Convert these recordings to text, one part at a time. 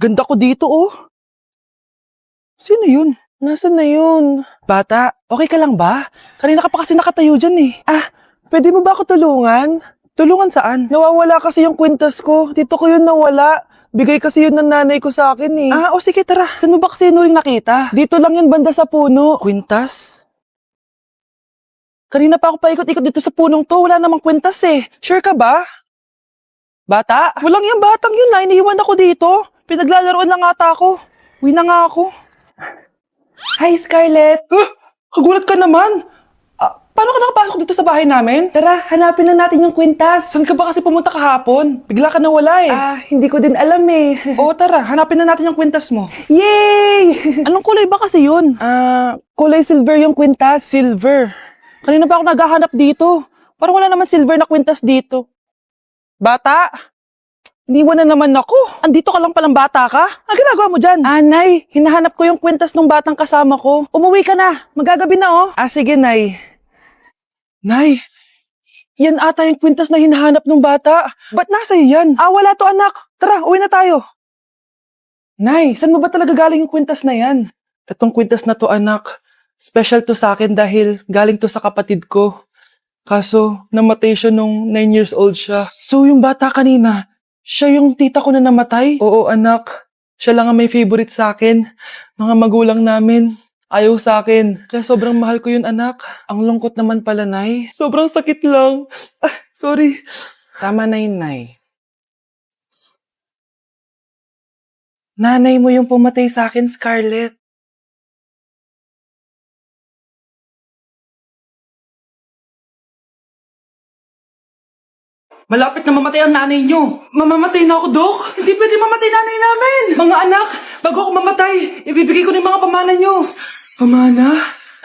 Ganda ko dito, oh. Sino yun? Nasaan na yun? Bata, okay ka lang ba? Kanina ka pa kasi nakatayo dyan eh. Pwede mo ba ako tulungan? Tulungan saan? Nawawala kasi yung kwintas ko. Dito ko yun nawala. Bigay kasi yun ng nanay ko sa akin eh. Sige tara. Saan mo ba kasi yun uling nakita? Dito lang yun banda sa puno. Kwintas? Kanina pa ako paikot-ikot dito sa punong to. Wala namang kwintas eh. Sure ka ba? Bata? Walang yung batang yun na. Iniiwan ako dito. Pinaglalaroan lang ata ako. Uwi na nga ako. Hi, Scarlett! Kagulat ka naman! Paano ka nakapasok dito sa bahay namin? Tara, hanapin na natin yung kwintas. Saan ka ba kasi pumunta kahapon? Bigla ka nawala eh. Hindi ko din alam eh. Oo, tara, hanapin na natin yung kwintas mo. Yay! Anong kulay ba kasi yun? Kulay silver yung kwintas. Silver? Kanina pa ako naghahanap dito. Parang wala naman silver na kwintas dito. Bata! Iniwan na naman ako. Andito ka lang palang bata ka? Ano ginagawa mo dyan? Nay, hinahanap ko yung kwintas ng batang kasama ko. Umuwi ka na. Magagabi na oh. Sige, Nay. Nay, yan ata yung kwintas na hinahanap ng bata. Ba't nasa iyo yan? Wala to anak. Tara, uwi na tayo. Nay, saan mo ba talaga galing yung kwintas na yan? Itong kwintas na to anak, special to sa akin dahil galing to sa kapatid ko. Kaso, namatay siya nung 9 years old siya. So, yung bata kanina, siya yung tita ko na namatay? Oo, anak. Siya lang ang may favorite sa akin. Mga magulang namin, ayaw sa akin. Kaya sobrang mahal ko yun, anak. Ang lungkot naman pala, Nay. Sobrang sakit lang. Sorry. Tama na yun, Nay. Nanay mo yung pumatay sa akin, Scarlett. Malapit na mamatay ang nanay nyo. Mamamatay na ako, Dok. Hindi pwede mamatay nanay namin. Mga anak, bago ako mamatay, ibibigay ko na yung mga pamana nyo. Pamana?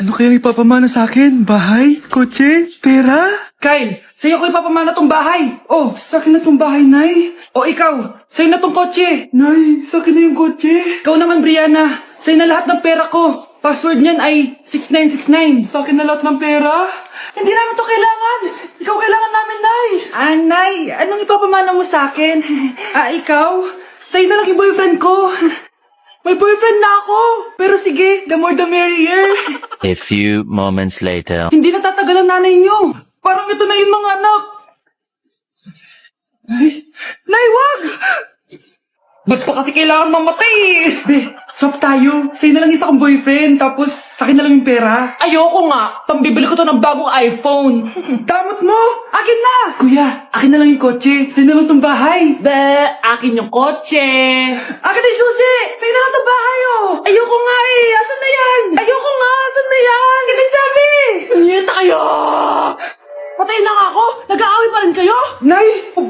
Ano kayang ipapamana sa akin? Bahay? Kotse? Pera? Kyle, sa'yo ko ipapamana tong bahay. Oh, sa akin na tong bahay, Nay. O ikaw, sa'yo na tong kotse. Nay, sa akin na yung kotse. Ikaw naman, Brianna, sa'yo na lahat ng pera ko. Password niyan ay 6969. Sa akin na lahat ng pera? Hindi namin to kailangan. Ikaw kailangan namin, Nay. Nay, anong ipapamana mo sa akin? Ikaw? Sa'yo na lang yung boyfriend ko. May boyfriend na ako. Pero sige, the more the merrier. A few moments later. Hindi na tatagal ang nanay niyo. Parang ito na yung mga anak. Nay, wag! Ba't pa kasi kailangan mamatay eh? Be, swap tayo. Sa'yo na lang isa kong boyfriend, tapos sa'kin na lang yung pera. Ayoko nga. Pambibili ko to ng bagong iPhone. Damot mo! Akin na! Kuya, akin na lang yung kotse. Sa'yo na lang tong bahay. Be, akin yung kotse. Akin na yung susi! Sa'yo na lang tong bahay oh! Ayoko nga eh! Asan na yan? Ayoko nga! Asan na yan? Kinisabi! Niyeta kayo! Patay na nga ako! Nag-aaway pa rin kayo? Nay!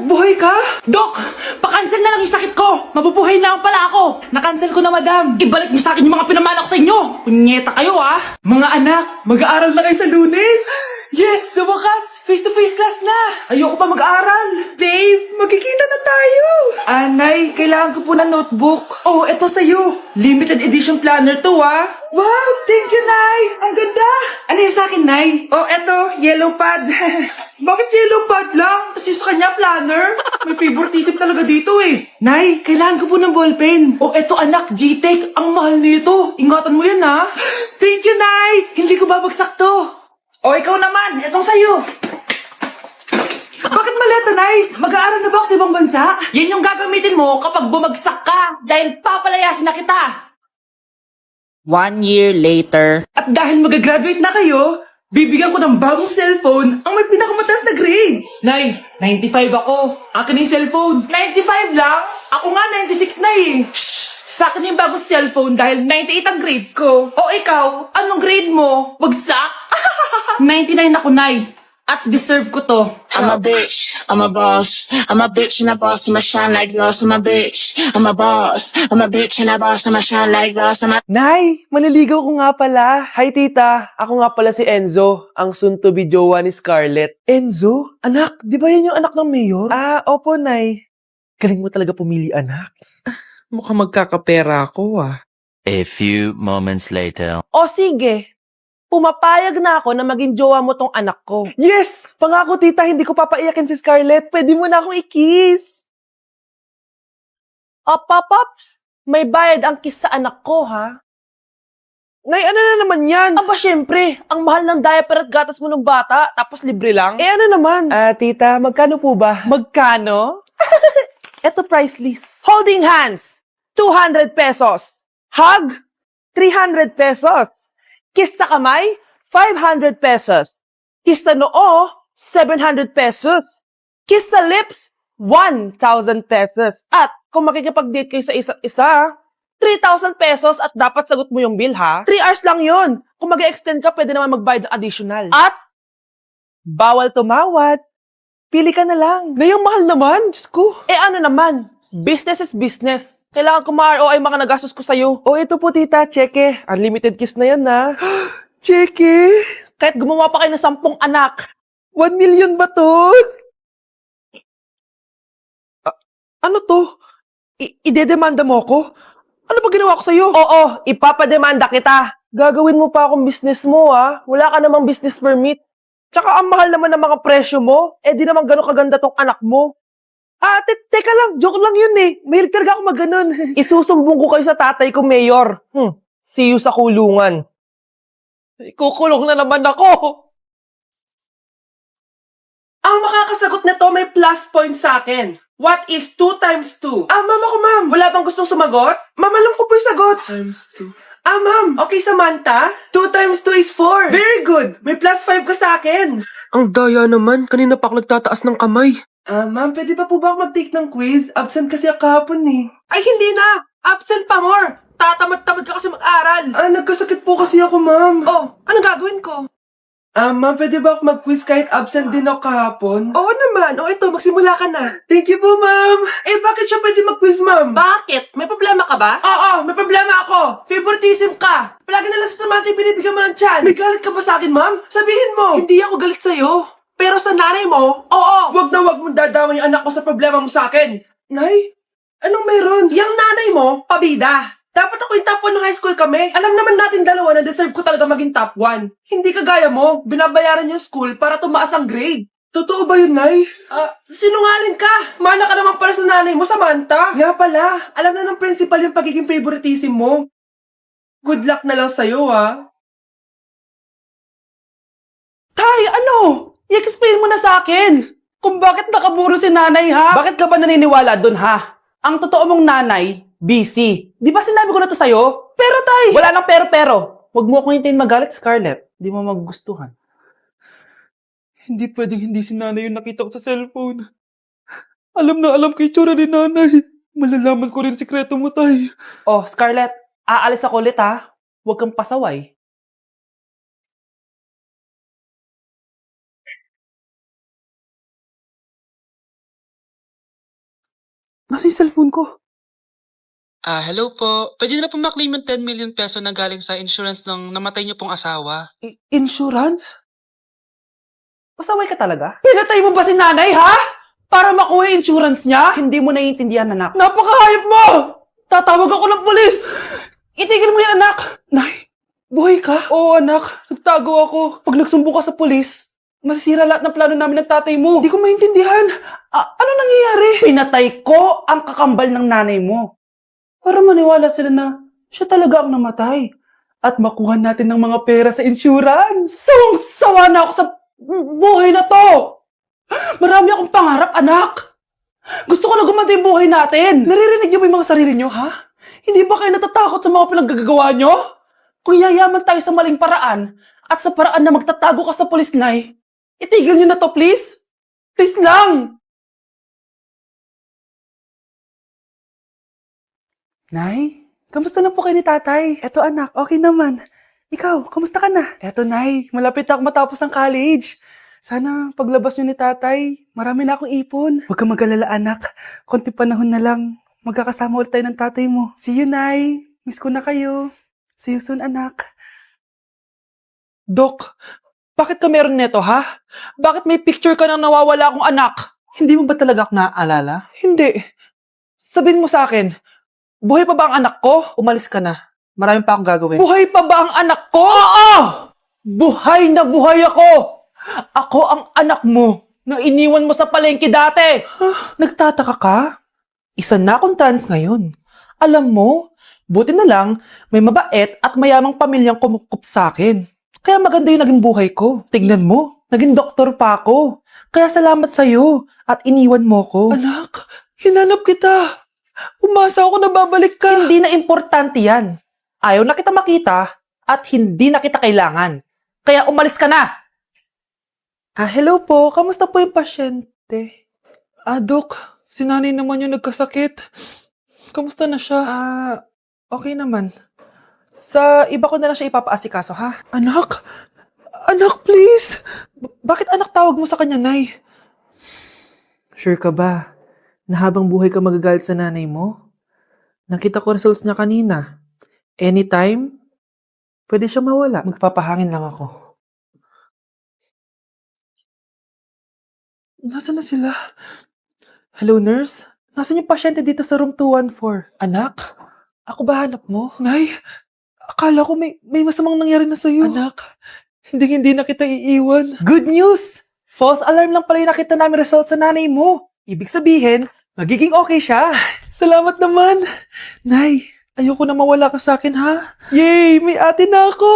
Buhay ka? Dok! Pakancel na lang yung sakit ko! Mabubuhay na lang pala ako! Nakancel ko na, madam! Ibalik niyo sa akin yung mga pinamana ko sa inyo! Punyeta kayo, ah! Mga anak, mag-aaral na kayo sa Lunes! Yes! Sa wakas! Face-to-face class na! Ayoko pa mag-aaral! Babe, magkikita na tayo! Nay, kailangan ko po ng notebook. Oh, eto sa'yo. Limited edition planner to, ah. Wow! Thank you, Nay! Ang ganda! Ano yung sa'kin, Nay? Oh, eto, yellow pad. Bakit yellow pad lang? Tapos yung sa kanya, planner? May favoritism talaga dito eh. Nay, kailangan ko po ng ballpen. Oh, eto anak, G-Tech. Ang mahal nito. Ingatan mo yan, ha? Thank you, Nay! Hindi ko babagsak to. Oh, ikaw naman. Etong sa'yo. Bakit maleta, Nay? Mag-aaral na ba ako sa ibang bansa? Yan yung gagamitin mo kapag bumagsak ka. Dahil papalayasin na kita. 1 year later. At dahil mag-graduate na kayo, bibigyan ko ng bagong cellphone ang may pinakamataas na grades. Nay, 95 ako. Akin yung cellphone. 95 lang? Ako nga 96 na eh. Shh! Sa akin yung bagong cellphone dahil 98 ang grade ko. O ikaw, anong grade mo? Bagsak? 99 ako, Nay. At deserve ko to. I'm a bitch, I'm a boss. I'm a bitch and a boss, I'ma shine like gloss. I'm a bitch, I'm a boss. I'm a bitch and a boss, I'ma shine like gloss. Nay, maniligaw ko nga pala. Hi, tita. Ako nga pala si Enzo, ang soon-to-be jowa ni Scarlett. Enzo? Anak, di ba yan yung anak ng mayor? Opo, Nay. Galing mo talaga pumili, anak. Mukhang magkakapera ako, ah. A few moments later. O sige, pumapayag na ako na maging jowa mo tong anak ko. Yes! Pangako, tita, hindi ko papaiyakin si Scarlett. Pwede mo na akong i-kiss. Pops! May bayad ang kiss sa anak ko, ha? Nay, ano na naman yan? Aba, syempre, ang mahal ng diaper at gatas mo ng bata, tapos libre lang. Eh, ano naman? Tita, magkano po ba? Magkano? Eto price list. Holding hands, 200 pesos. Hug, 300 pesos. Kiss sa kamay, 500 pesos. Kiss sa noo, 700 pesos. Kiss sa lips, 1,000 pesos. At kung makikipag-date kayo sa isa't isa, 3,000 pesos at dapat sagot mo yung bill, ha? 3 hours lang yun. Kung mag-extend ka, pwede naman magbayad ng additional. At, bawal tumawad. Pili ka na lang. Na yung mahal naman, Diyos ko. Eh ano naman, business is business. Kailangan ko ma-ROI mga nagastos ko sa'yo. Oh, ito po tita, cheque. Unlimited kiss na yan, ha? Cheque? Kahit gumawa pa kayo ng 10 anak. 1 million ba to? Ano to? Idedemanda mo ako? Ano ba ginawa ko sa'yo? Oo, ipapademanda kita. Gagawin mo pa akong business mo, ha? Wala ka namang business permit. Tsaka ang mahal naman ng mga presyo mo. Eh, di naman gano'ng kaganda tong anak mo. Teka lang. Joke lang yun eh. Mahilig talaga ako maganon. Isusumbong ko kayo sa tatay ko, Mayor. See you sa kulungan. Ikukulong na naman ako. Ang makakasagot nito may plus point sa akin. What is 2 times 2? Ma'am ako, ma'am. Wala bang gustong sumagot? Ma'am, alam ko po yung sagot. Times 2. Ma'am. Okay, Samantha. 2 times 2 is 4. Very good. May plus 5 ka sa akin. Ang daya naman. Kanina pa ako nagtataas ng kamay. Ma'am, pwede pa po ba ako mag-take ng quiz? Absent kasi ako kahapon eh. Ay, hindi na. Absent pa more. Tatamad-tamad ka kasi mag-aral. Nagkasakit po kasi ako, ma'am. Oh, anong gagawin ko? Ma'am, pwede ba ako mag-quiz kahit absent din ako kahapon? Oo naman. O ito, magsimula ka na. Thank you po, ma'am. Eh, bakit siya pwede mag-quiz, ma'am? Bakit? May problema ka ba? Oo, may problema ako. Favoritism ka. Palagi na lang sa Samantha binibigyan mo ng chance. May galit ka ba sa akin, ma'am? Sabihin mo. Hindi ako galit sa'yo. Pero sa nanay mo, oo. Wag na wag mong dadama yung anak ko sa problema mo sa akin. Nay, anong meron? Yang nanay mo, pabida. Dapat ako yung top 1 ng high school kami. Alam naman natin dalawa na deserve ko talaga maging top 1. Hindi kagaya mo, binabayaran yung school para tumaas ang grade. Totoo ba yun, Nay? Sinungaling ka. Mana ka naman para sa nanay mo, Samantha. Nga pala, alam na ng principal yung pagiging favoritism mo. Good luck na lang sa'yo, ha? Tay, ano? I-explain mo na sa akin. Kung bakit nakaburo si nanay, ha? Bakit ka ba naniniwala dun, ha? Ang totoo mong nanay, busy. Di ba sinabi ko na to sa'yo? Pero tay! Wala nang pero. Huwag mo akong hintayin magalit, Scarlett. Di mo magugustuhan. Hindi pwedeng hindi si nanay yung nakita ko sa cellphone. Alam na alam ko yung tsura ni nanay. Malalaman ko rin sikreto mo, tay. Oh, Scarlett, aalis ako ulit, ha? Huwag kang pasaway. Nasa yung cellphone ko? Hello po. Pwede na po maklaim yung 10 million peso na galing sa insurance ng namatay niyo pong asawa. Insurance? Pasaway ka talaga? Pinatay mo ba si nanay, ha? Para makuha yung insurance niya? Hindi mo naiintindihan, anak. Napakahayop mo! Tatawag ako ng polis! Itigil mo yan, anak! Nay, buhay ka? Oo, anak. Nagtago ako. Pag nagsumbong ka sa polis, masisira lahat ng plano namin ng tatay mo. Hindi ko maintindihan. Ano nangyayari? Pinatay ko ang kakambal ng nanay mo. Para maniwala sila na siya talaga ang namatay. At makuha natin ng mga pera sa insurance. Sawang-sawa na ako sa buhay na to. Marami akong pangarap, anak. Gusto ko na gumanda yung buhay natin. Naririnig niyo ba yung mga sarili niyo, ha? Hindi ba kayo natatakot sa mga pinaggagawa niyo? Kung yayaman tayo sa maling paraan at sa paraan na magtatago ka sa pulis, Nay, itigil niyo na to, please. Please lang. Nay, kamusta na po kayo ni tatay? Eto anak, okay naman. Ikaw, kamusta ka na? Eto Nay, malapit ako matapos ng college. Sana paglabas niyo ni tatay, marami na akong ipon. Huwag kang mag-alala anak, konti panahon na lang. Magkakasama ulit tayo ng tatay mo. See you, Nay. Miss ko na kayo. See you soon, anak. Dok, bakit ka meron neto, ha? Bakit may picture ka ng nawawala akong anak? Hindi mo ba talaga ako naaalala? Hindi. Sabihin mo sa akin, buhay pa ba ang anak ko? Umalis ka na. Marami pa akong gagawin. Buhay pa ba ang anak ko? Oo! Buhay na buhay ako! Ako ang anak mo na iniwan mo sa palengke dati. Nagtataka ka? Isa na akong trans ngayon. Alam mo, buti na lang, may mabait at mayamang pamilyang kumukup sa akin. Kaya maganda yung naging buhay ko. Tignan mo, naging doktor pa ako. Kaya salamat sa'yo at iniwan mo ko. Anak, hinanap kita. Umasa ako na babalik ka. Hindi na importante yan. Ayaw na kita makita at hindi na kita kailangan. Kaya umalis ka na. Hello po. Kamusta po yung pasyente? Dok, si nanay naman yung nagkasakit. Kamusta na siya? Okay naman. Sa iba ko na lang siya ipapaasikaso, ha? Anak? Anak, please! Bakit anak tawag mo sa kanya, Nay? Sure ka ba na habang buhay ka magagalit sa nanay mo? Nakita ko results niya kanina. Anytime, pwede siya mawala. Magpapahangin lang ako. Nasaan na sila? Hello, nurse? Nasaan yung pasyente dito sa room 214? Anak? Ako ba hanap mo? Nay, akala ko may masamang nangyari na sa'yo. Anak, hindi na kita iiwan. Good news! False alarm lang pala yung nakita namin result sa nanay mo. Ibig sabihin, magiging okay siya. Salamat naman. Nay, ayoko na mawala ka sa akin, ha? Yay! May ate na ako!